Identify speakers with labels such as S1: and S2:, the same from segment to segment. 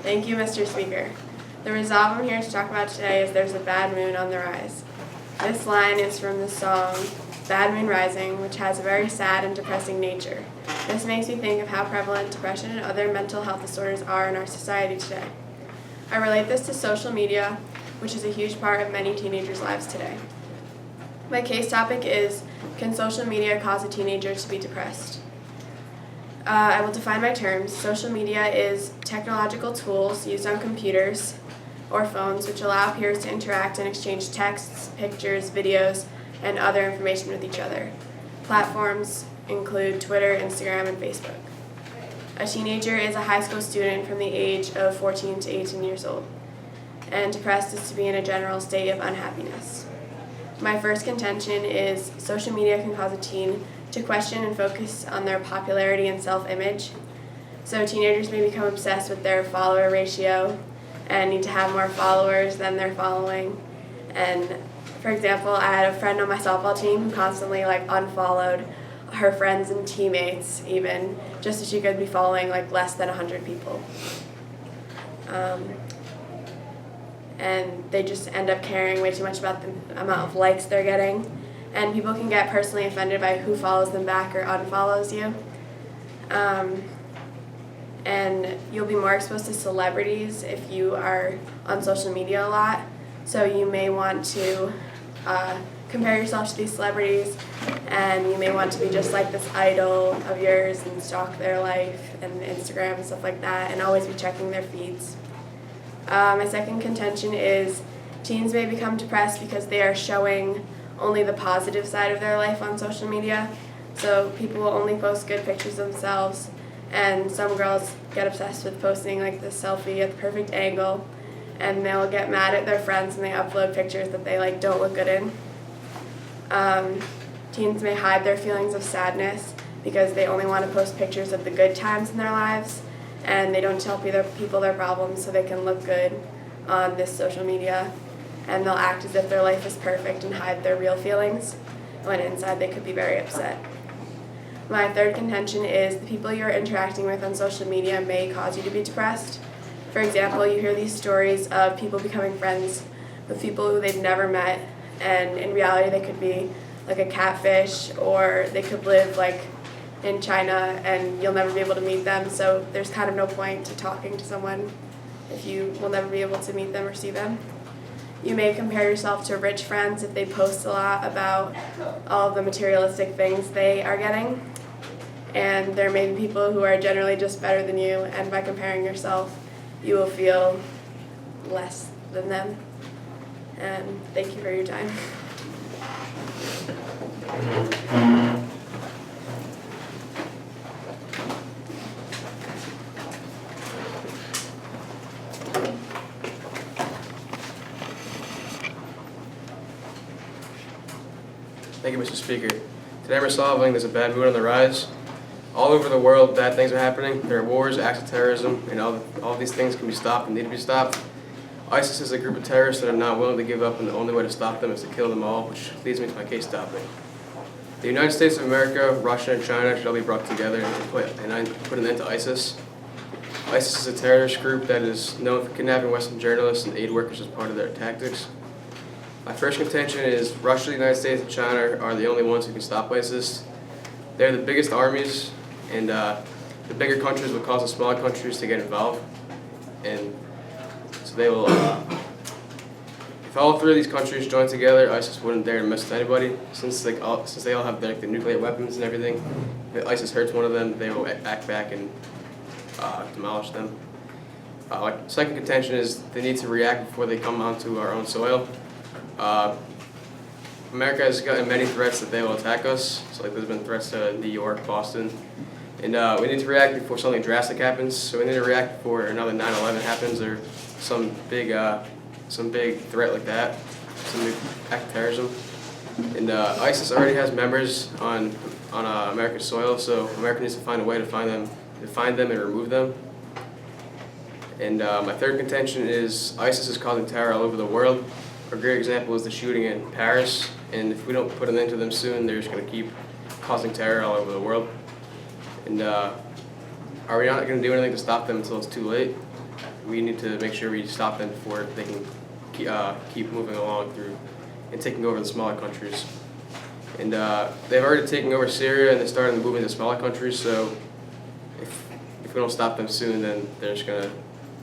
S1: Thank you, Mr. Speaker. The resolve I'm here to talk about today is there's a bad moon on the rise. This line is from the song Bad Moon Rising, which has a very sad and depressing nature. This makes me think of how prevalent depression and other mental health disorders are in our society today. I relate this to social media, which is a huge part of many teenagers' lives today. My case topic is, can social media cause a teenager to be depressed? I will define my terms. Social media is technological tools used on computers or phones which allow peers to interact and exchange texts, pictures, videos, and other information with each other. Platforms include Twitter, Instagram, and Facebook. A teenager is a high school student from the age of 14 to 18 years old, and depressed is to be in a general state of unhappiness. My first contention is social media can cause a teen to question and focus on their popularity and self-image. So teenagers may become obsessed with their follower ratio and need to have more followers than they're following. And for example, I had a friend on my softball team who constantly unfollowed her friends and teammates even, just so she could be following less than 100 people. And they just end up caring way too much about the amount of likes they're getting. And people can get personally offended by who follows them back or unfollows you. And you'll be more exposed to celebrities if you are on social media a lot. So you may want to compare yourself to these celebrities, and you may want to be just like this idol of yours and stalk their life and Instagram and stuff like that, and always be checking their feeds. My second contention is teens may become depressed because they are showing only the positive side of their life on social media. So people will only post good pictures of themselves, and some girls get obsessed with posting the selfie at the perfect angle, and they'll get mad at their friends when they upload pictures that they don't look good in. Teens may hide their feelings of sadness because they only want to post pictures of the good times in their lives, and they don't tell people their problems so they can look good on this social media, and they'll act as if their life is perfect and hide their real feelings, when inside they could be very upset. My third contention is the people you're interacting with on social media may cause you to be depressed. For example, you hear these stories of people becoming friends with people who they've never met, and in reality they could be a catfish, or they could live in China and you'll never be able to meet them, so there's kind of no point to talking to someone if you will never be able to meet them or see them. You may compare yourself to rich friends if they post a lot about all of the materialistic things they are getting, and there may be people who are generally just better than you, and by comparing yourself you will feel less than them. And thank you for your time.
S2: Thank you, Mr. Speaker. Today we're solving there's a bad mood on the rise. All over the world, bad things are happening. There are wars, acts of terrorism, and all these things can be stopped and need to be stopped. ISIS is a group of terrorists that are not willing to give up, and the only way to stop them is to kill them all, which leads me to my case topic. The United States of America, Russia, and China should all be brought together and put an end to ISIS. ISIS is a terrorist group that is known for kidnapping Western journalists and aid workers as part of their tactics. My first contention is Russia, the United States, and China are the only ones who can stop ISIS. They're the biggest armies, and the bigger countries will cause the smaller countries to get involved. And so they will, if all three of these countries join together, ISIS wouldn't dare to mess with anybody. Since they all have the nuclear weapons and everything, if ISIS hurts one of them, they will act back and demolish them. My second contention is they need to react before they come onto our own soil. America has gotten many threats that they will attack us. So there's been threats to New York, Boston, and we need to react before something drastic happens. So we need to react before another 9/11 happens or some big threat like that, some big act of terrorism. And ISIS already has members on American soil, so America needs to find a way to find them and remove them. And my third contention is ISIS is causing terror all over the world. A great example is the shooting in Paris, and if we don't put an end to them soon, they're just going to keep causing terror all over the world. And are we not going to do anything to stop them until it's too late? we need to make sure we stop them before they can keep moving along through and taking over the smaller countries. And they've already taken over Syria and they're starting to move into smaller countries, so if we don't stop them soon, then they're just going to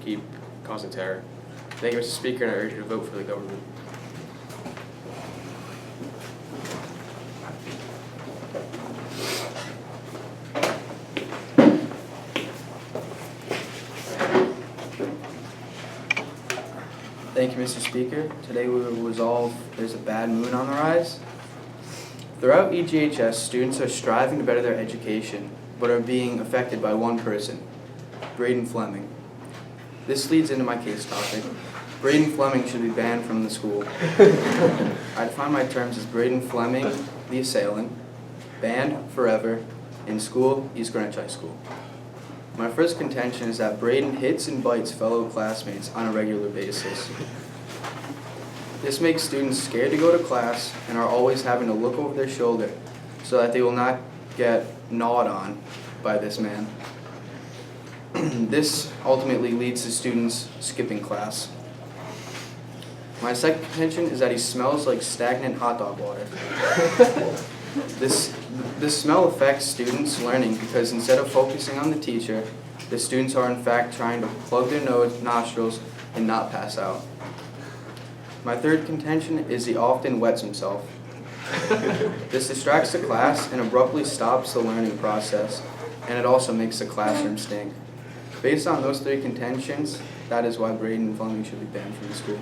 S2: keep causing terror. Thank you, Mr. Speaker, and I urge you to vote for the government.
S3: Thank you, Mr. Speaker. Today we will resolve there's a bad moon on the rise. Throughout EGHS, students are striving to better their education, but are being affected by one person, Braden Fleming. This leads into my case topic. Braden Fleming should be banned from the school. I define my terms as Braden Fleming, the assailant, banned forever, in school, East Greenwich High School. My first contention is that Braden hits and bites fellow classmates on a regular basis. This makes students scared to go to class and are always having to look over their shoulder so that they will not get gnawed on by this man. This ultimately leads to students skipping class. My second contention is that he smells like stagnant hot dog water. This smell affects students' learning because instead of focusing on the teacher, the students are in fact trying to plug their nostrils and not pass out. My third contention is he often wets himself. This distracts the class and abruptly stops the learning process, and it also makes the classroom stink. Based on those three contentions, that is why Braden Fleming should be banned from the school.